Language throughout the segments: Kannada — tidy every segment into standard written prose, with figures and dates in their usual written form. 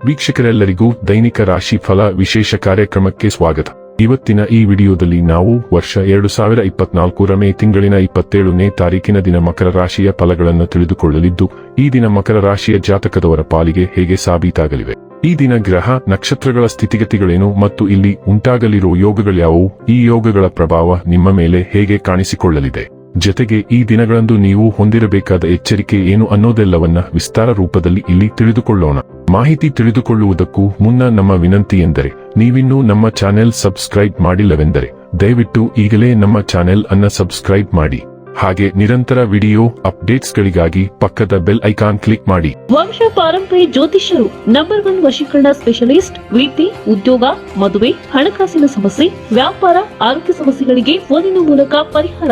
ವೀಕ್ಷಕರೆಲ್ಲರಿಗೂ ದೈನಿಕ ರಾಶಿ ಫಲ ವಿಶೇಷ ಕಾರ್ಯಕ್ರಮಕ್ಕೆ ಸ್ವಾಗತ. ಇವತ್ತಿನ ಈ ವಿಡಿಯೋದಲ್ಲಿ ನಾವು ವರ್ಷ 2024 ಮೇ ತಿಂಗಳಿನ 27ನೇ ತಾರೀಕಿನ ದಿನ ಮಕರ ರಾಶಿಯ ಫಲಗಳನ್ನು ತಿಳಿದುಕೊಳ್ಳಲಿದ್ದು, ಈ ದಿನ ಮಕರ ರಾಶಿಯ ಜಾತಕದವರ ಪಾಲಿಗೆ ಹೇಗೆ ಸಾಬೀತಾಗಲಿವೆ, ಈ ದಿನ ಗ್ರಹ ನಕ್ಷತ್ರಗಳ ಸ್ಥಿತಿಗತಿಗಳೇನು ಮತ್ತು ಇಲ್ಲಿ ಉಂಟಾಗಲಿರುವ ಯೋಗಗಳ್ಯಾವುವು, ಈ ಯೋಗಗಳ ಪ್ರಭಾವ ನಿಮ್ಮ ಮೇಲೆ ಹೇಗೆ ಕಾಣಿಸಿಕೊಳ್ಳಲಿದೆ, ಜೊತೆಗೆ ಈ ದಿನಗಳಂದು ನೀವು ಹೊಂದಿರಬೇಕಾದ ಎಚ್ಚರಿಕೆ ಏನು ಅನ್ನೋದೆಲ್ಲವನ್ನ ವಿಸ್ತಾರ ರೂಪದಲ್ಲಿ ಇಲ್ಲಿ ತಿಳಿದುಕೊಳ್ಳೋಣ. ಮಾಹಿತಿ ತಿಳಿದುಕೊಳ್ಳುವುದಕ್ಕೂ ಮುನ್ನ ನಮ್ಮ ವಿನಂತಿ ಎಂದರೆ, ನೀವಿನ್ನೂ ನಮ್ಮ ಚಾನೆಲ್ ಸಬ್ಸ್ಕ್ರೈಬ್ ಮಾಡಿಲ್ಲವೆಂದರೆ ದಯವಿಟ್ಟು ಈಗಲೇ ನಮ್ಮ ಚಾನೆಲ್ ಅನ್ನ ಸಬ್ಸ್ಕ್ರೈಬ್ ಮಾಡಿ. ಹಾಗೆ ನಿರಂತರ ವಿಡಿಯೋ ಅಪ್ಡೇಟ್ಸ್ಗಳಿಗಾಗಿ ಪಕ್ಕದ ಬೆಲ್ ಐಕಾನ್ ಕ್ಲಿಕ್ ಮಾಡಿ. ವಂಶ ಪಾರಂಪರ್ಯ ಜ್ಯೋತಿಷ್ಯರು ನಂಬರ್ 1 ವಶೀಕರಣ ಸ್ಪೆಷಲಿಸ್ಟ್. ವೃತ್ತಿ, ಉದ್ಯೋಗ, ಮದುವೆ, ಹಣಕಾಸಿನ ಸಮಸ್ಯೆ, ವ್ಯಾಪಾರ, ಆರೋಗ್ಯ ಸಮಸ್ಯೆಗಳಿಗೆ ಫೋನಿನ ಮೂಲಕ ಪರಿಹಾರ.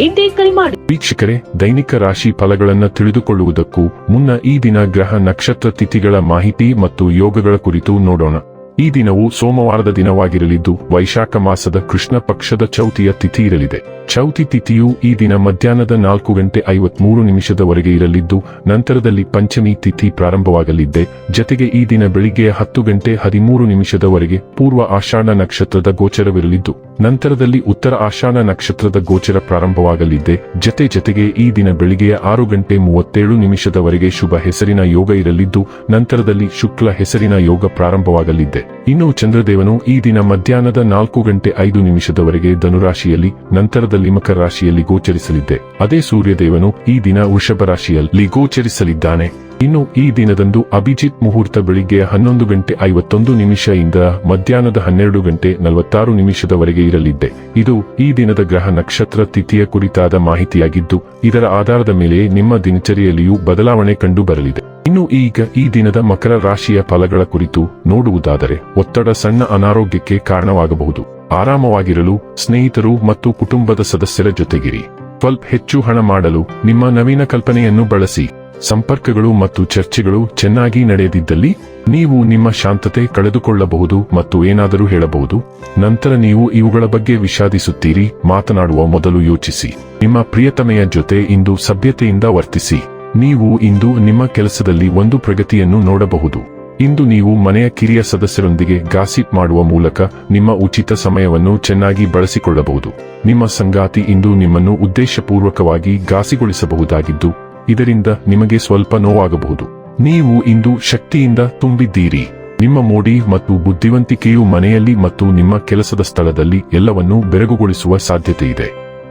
ಇಂದೇ ಕರೆ ಮಾಡಿ. ವೀಕ್ಷಕರೇ, ದೈನಿಕ ರಾಶಿ ಫಲಗಳನ್ನು ತಿಳಿದುಕೊಳ್ಳುವುದಕ್ಕೂ ಮುನ್ನ ಈ ದಿನ ಗ್ರಹ ನಕ್ಷತ್ರ ತಿಥಿಗಳ ಮಾಹಿತಿ ಮತ್ತು ಯೋಗಗಳ ಕುರಿತು ನೋಡೋಣ. ಈ ದಿನವು ಸೋಮವಾರದ ದಿನವಾಗಿರಲಿದ್ದು, ವೈಶಾಖ ಮಾಸದ ಕೃಷ್ಣ ಪಕ್ಷದ ಚೌತಿಯ ತಿಥಿ ಇರಲಿದೆ. ಚೌತಿ ತಿಥಿಯು ಈ ದಿನ ಮಧ್ಯಾಹ್ನದ 4:53 ಇರಲಿದ್ದು, ನಂತರದಲ್ಲಿ ಪಂಚಮಿ ತಿಥಿ ಪ್ರಾರಂಭವಾಗಲಿದೆ. ಜತೆಗೆ ಈ ದಿನ ಬೆಳಿಗ್ಗೆ 10:13 ಪೂರ್ವ ಆಷಾಢ ನಕ್ಷತ್ರದ ಗೋಚರವಿರಲಿದ್ದು, ನಂತರದಲ್ಲಿ ಉತ್ತರ ಆಷಾಢ ನಕ್ಷತ್ರದ ಗೋಚರ ಪ್ರಾರಂಭವಾಗಲಿದೆ. ಜತೆಗೆ ಈ ದಿನ ಬೆಳಿಗ್ಗೆ 6:37 ಶುಭ ಹೆಸರಿನ ಯೋಗ ಇರಲಿದ್ದು, ನಂತರದಲ್ಲಿ ಶುಕ್ಲ ಹೆಸರಿನ ಯೋಗ ಪ್ರಾರಂಭವಾಗಲಿದೆ. ಇನ್ನು ಚಂದ್ರದೇವನು ಈ ದಿನ ಮಧ್ಯಾಹ್ನದ 4:05 ಧನುರಾಶಿಯಲ್ಲಿ, ನಂತರದಲ್ಲಿ ಮಕರ ರಾಶಿಯಲ್ಲಿ ಗೋಚರಿಸಲಿದೆ. ಅದೇ ಸೂರ್ಯದೇವನು ಈ ದಿನ ವೃಷಭ ರಾಶಿಯಲ್ಲಿ ಗೋಚರಿಸಲಿದ್ದಾನೆ. ಇನ್ನು ಈ ದಿನದಂದು ಅಭಿಜಿತ್ ಮುಹೂರ್ತ ಬೆಳಿಗ್ಗೆ 11:51 ಇಂದ ಮಧ್ಯಾಹ್ನದ 12:46 ಇರಲಿದೆ. ಇದು ಈ ದಿನದ ಗ್ರಹ ನಕ್ಷತ್ರ ತಿಥಿಯ ಕುರಿತಾದ ಮಾಹಿತಿಯಾಗಿದ್ದು, ಇದರ ಆಧಾರದ ಮೇಲೆ ನಿಮ್ಮ ದಿನಚರಿಯಲ್ಲಿಯೂ ಬದಲಾವಣೆ ಕಂಡು ಬರಲಿದೆ. ಇನ್ನು ಈಗ ಈ ದಿನದ ಮಕರ ರಾಶಿಯ ಫಲಗಳ ಕುರಿತು ನೋಡುವುದಾದರೆ, ಒತ್ತಡ ಸಣ್ಣ ಅನಾರೋಗ್ಯಕ್ಕೆ ಕಾರಣವಾಗಬಹುದು. ಆರಾಮವಾಗಿರಲು ಸ್ನೇಹಿತರು ಮತ್ತು ಕುಟುಂಬದ ಸದಸ್ಯರ ಜೊತೆಗಿರಿ. ಸ್ವಲ್ಪ ಹೆಚ್ಚು ಹಣ ಮಾಡಲು ನಿಮ್ಮ ನವೀನ ಕಲ್ಪನೆಯನ್ನು ಬಳಸಿ. ಸಂಪರ್ಕಗಳು ಮತ್ತು ಚರ್ಚೆಗಳು ಚೆನ್ನಾಗಿ ನಡೆಯದಿದ್ದಲ್ಲಿ ನೀವು ನಿಮ್ಮ ಶಾಂತತೆ ಕಳೆದುಕೊಳ್ಳಬಹುದು ಮತ್ತು ಏನಾದರೂ ಹೇಳಬಹುದು. ನಂತರ ನೀವು ಇವುಗಳ ಬಗ್ಗೆ ವಿಷಾದಿಸುತ್ತೀರಿ. ಮಾತನಾಡುವ ಮೊದಲು ಯೋಚಿಸಿ. ನಿಮ್ಮ ಪ್ರಿಯತಮೆಯ ಜೊತೆ ಇಂದು ಸಭ್ಯತೆಯಿಂದ ವರ್ತಿಸಿ. ನೀವು ಇಂದು ನಿಮ್ಮ ಕೆಲಸದಲ್ಲಿ ಒಂದು ಪ್ರಗತಿಯನ್ನು ನೋಡಬಹುದು. ಇಂದು ನೀವು ಮನೆಯ ಕಿರಿಯ ಸದಸ್ಯರೊಂದಿಗೆ ಗಾಸಿಪ್ ಮಾಡುವ ಮೂಲಕ ನಿಮ್ಮ ಉಚಿತ ಸಮಯವನ್ನು ಚೆನ್ನಾಗಿ ಬಳಸಿಕೊಳ್ಳಬಹುದು. ನಿಮ್ಮ ಸಂಗಾತಿ ಇಂದು ನಿಮ್ಮನ್ನು ಉದ್ದೇಶಪೂರ್ವಕವಾಗಿ ಗಾಸಿಗೊಳಿಸಬಹುದಾಗಿದ್ದು, ಇದರಿಂದ ನಿಮಗೆ ಸ್ವಲ್ಪ ನೋವಾಗಬಹುದು. ನೀವು ಇಂದು ಶಕ್ತಿಯಿಂದ ತುಂಬಿದ್ದೀರಿ. ನಿಮ್ಮ ಮೋಡಿ ಮತ್ತು ಬುದ್ಧಿವಂತಿಕೆಯು ಮನೆಯಲ್ಲಿ ಮತ್ತು ನಿಮ್ಮ ಕೆಲಸದ ಸ್ಥಳದಲ್ಲಿ ಎಲ್ಲವನ್ನೂ ಬೆರಗುಗೊಳಿಸುವ ಸಾಧ್ಯತೆ ಇದೆ.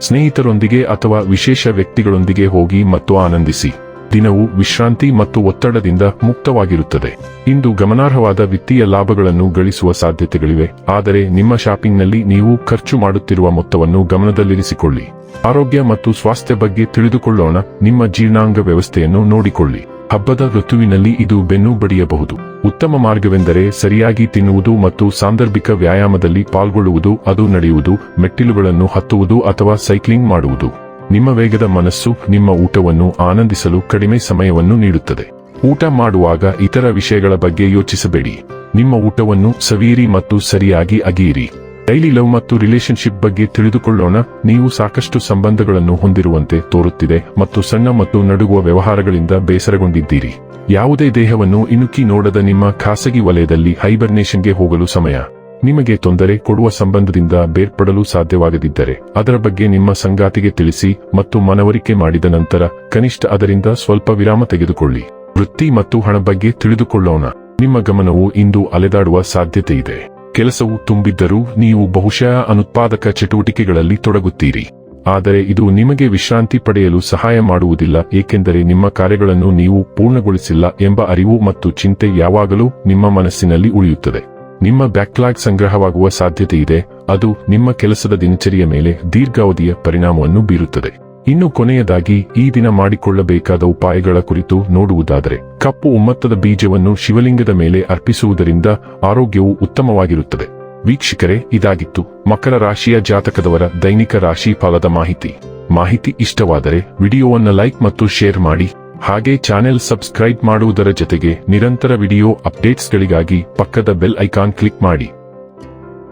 ಸ್ನೇಹಿತರೊಂದಿಗೆ ಅಥವಾ ವಿಶೇಷ ವ್ಯಕ್ತಿಗಳೊಂದಿಗೆ ಹೋಗಿ ಮತ್ತು ಆನಂದಿಸಿ. ದಿನವು ವಿಶ್ರಾಂತಿ ಮತ್ತು ಒತ್ತಡದಿಂದ ಮುಕ್ತವಾಗಿರುತ್ತದೆ. ಇಂದು ಗಮನಾರ್ಹವಾದ ವಿತ್ತೀಯ ಲಾಭಗಳನ್ನು ಗಳಿಸುವ ಸಾಧ್ಯತೆಗಳಿವೆ, ಆದರೆ ನಿಮ್ಮ ಶಾಪಿಂಗ್ನಲ್ಲಿ ನೀವು ಖರ್ಚು ಮಾಡುತ್ತಿರುವ ಮೊತ್ತವನ್ನು ಗಮನದಲ್ಲಿರಿಸಿಕೊಳ್ಳಿ. ಆರೋಗ್ಯ ಮತ್ತು ಸ್ವಾಸ್ಥ್ಯ ಬಗ್ಗೆ ತಿಳಿದುಕೊಳ್ಳೋಣ. ನಿಮ್ಮ ಜೀರ್ಣಾಂಗ ವ್ಯವಸ್ಥೆಯನ್ನು ನೋಡಿಕೊಳ್ಳಿ. ಹಬ್ಬದ ಋತುವಿನಲ್ಲಿ ಇದು ಬೆನ್ನು ಬಡಿಯಬಹುದು. ಉತ್ತಮ ಮಾರ್ಗವೆಂದರೆ ಸರಿಯಾಗಿ ತಿನ್ನುವುದು ಮತ್ತು ಸಾಂದರ್ಭಿಕ ವ್ಯಾಯಾಮದಲ್ಲಿ ಪಾಲ್ಗೊಳ್ಳುವುದು. ಅದು ನಡೆಯುವುದು, ಮೆಟ್ಟಿಲುಗಳನ್ನು ಹತ್ತುವುದು ಅಥವಾ ಸೈಕ್ಲಿಂಗ್ ಮಾಡುವುದು. ನಿಮ್ಮ ವೇಗದ ಮನಸ್ಸು ನಿಮ್ಮ ಊಟವನ್ನು ಆನಂದಿಸಲು ಕಡಿಮೆ ಸಮಯವನ್ನು ನೀಡುತ್ತದೆ. ಊಟ ಮಾಡುವಾಗ ಇತರ ವಿಷಯಗಳ ಬಗ್ಗೆ ಯೋಚಿಸಬೇಡಿ. ನಿಮ್ಮ ಊಟವನ್ನು ಸವಿಯಿರಿ ಮತ್ತು ಸರಿಯಾಗಿ ಅಗಿಯಿರಿ. ಡೈಲಿ ಲವ್ ಮತ್ತು ರಿಲೇಶನ್ಶಿಪ್ ಬಗ್ಗೆ ತಿಳಿದುಕೊಳ್ಳೋಣ. ನೀವು ಸಾಕಷ್ಟು ಸಂಬಂಧಗಳನ್ನು ಹೊಂದಿರುವಂತೆ ತೋರುತ್ತಿದೆ ಮತ್ತು ಸಣ್ಣ ಮತ್ತು ನಡುಗುವ ವ್ಯವಹಾರಗಳಿಂದ ಬೇಸರಗೊಂಡಿದ್ದೀರಿ. ಯಾವುದೇ ದೇಹವನ್ನು ಇಣುಕಿ ನೋಡದ ನಿಮ್ಮ ಖಾಸಗಿ ವಲಯದಲ್ಲಿ ಹೈಬರ್ನೇಷನ್ಗೆ ಹೋಗಲು ಸಮಯ. ನಿಮಗೆ ತೊಂದರೆ ಕೊಡುವ ಸಂಬಂಧದಿಂದ ಬೇರ್ಪಡಲು ಸಾಧ್ಯವಾಗದಿದ್ದರೆ ಅದರ ಬಗ್ಗೆ ನಿಮ್ಮ ಸಂಗಾತಿಗೆ ತಿಳಿಸಿ ಮತ್ತು ಮನವರಿಕೆ ಮಾಡಿದ ನಂತರ ಕನಿಷ್ಠ ಅದರಿಂದ ಸ್ವಲ್ಪ ವಿರಾಮ ತೆಗೆದುಕೊಳ್ಳಿ. ವೃತ್ತಿ ಮತ್ತು ಹಣ ಬಗ್ಗೆ ತಿಳಿದುಕೊಳ್ಳೋಣ. ನಿಮ್ಮ ಗಮನವು ಇಂದು ಅಲೆದಾಡುವ ಸಾಧ್ಯತೆ ಇದೆ. ಕೆಲಸವು ತುಂಬಿದ್ದರೂ ನೀವು ಬಹುಶಃ ಅನುತ್ಪಾದಕ ಚಟುವಟಿಕೆಗಳಲ್ಲಿ ತೊಡಗುತ್ತೀರಿ. ಆದರೆ ಇದು ನಿಮಗೆ ವಿಶ್ರಾಂತಿ ಪಡೆಯಲು ಸಹಾಯ ಮಾಡುವುದಿಲ್ಲ, ಏಕೆಂದರೆ ನಿಮ್ಮ ಕಾರ್ಯಗಳನ್ನು ನೀವು ಪೂರ್ಣಗೊಳಿಸಿಲ್ಲ ಎಂಬ ಅರಿವು ಮತ್ತು ಚಿಂತೆ ಯಾವಾಗಲೂ ನಿಮ್ಮ ಮನಸ್ಸಿನಲ್ಲಿ ಉಳಿಯುತ್ತದೆ. ನಿಮ್ಮ ಬ್ಯಾಕ್ಲಾಗ್ ಸಂಗ್ರಹವಾಗುವ ಸಾಧ್ಯತೆ ಇದೆ. ಅದು ನಿಮ್ಮ ಕೆಲಸದ ದಿನಚರಿಯ ಮೇಲೆ ದೀರ್ಘಾವಧಿಯ ಪರಿಣಾಮವನ್ನು ಬೀರುತ್ತದೆ. ಇನ್ನು ಕೊನೆಯದಾಗಿ ಈ ದಿನ ಮಾಡಿಕೊಳ್ಳಬೇಕಾದ ಉಪಾಯಗಳ ಕುರಿತು ನೋಡುವುದಾದರೆ, ಕಪ್ಪು ಉಮ್ಮತ್ತದ ಬೀಜವನ್ನು ಶಿವಲಿಂಗದ ಮೇಲೆ ಅರ್ಪಿಸುವುದರಿಂದ ಆರೋಗ್ಯವು ಉತ್ತಮವಾಗಿರುತ್ತದೆ. ವೀಕ್ಷಕರೇ, ಇದಾಗಿತ್ತು ಮಕರ ರಾಶಿಯ ಜಾತಕದವರ ದೈನಿಕ ರಾಶಿ ಫಲದ ಮಾಹಿತಿ ಇಷ್ಟವಾದರೆ ವಿಡಿಯೋವನ್ನು ಲೈಕ್ ಮತ್ತು ಶೇರ್ ಮಾಡಿ. ಹಾಗೆ ಚಾನೆಲ್ ಸಬ್ಸ್ಕ್ರೈಬ್ ಮಾಡುವುದರ ಜೊತೆಗೆ ನಿರಂತರ ವಿಡಿಯೋ ಅಪ್ಡೇಟ್ಸ್ಗಳಿಗಾಗಿ ಪಕ್ಕದ ಬೆಲ್ ಐಕಾನ್ ಕ್ಲಿಕ್ ಮಾಡಿ.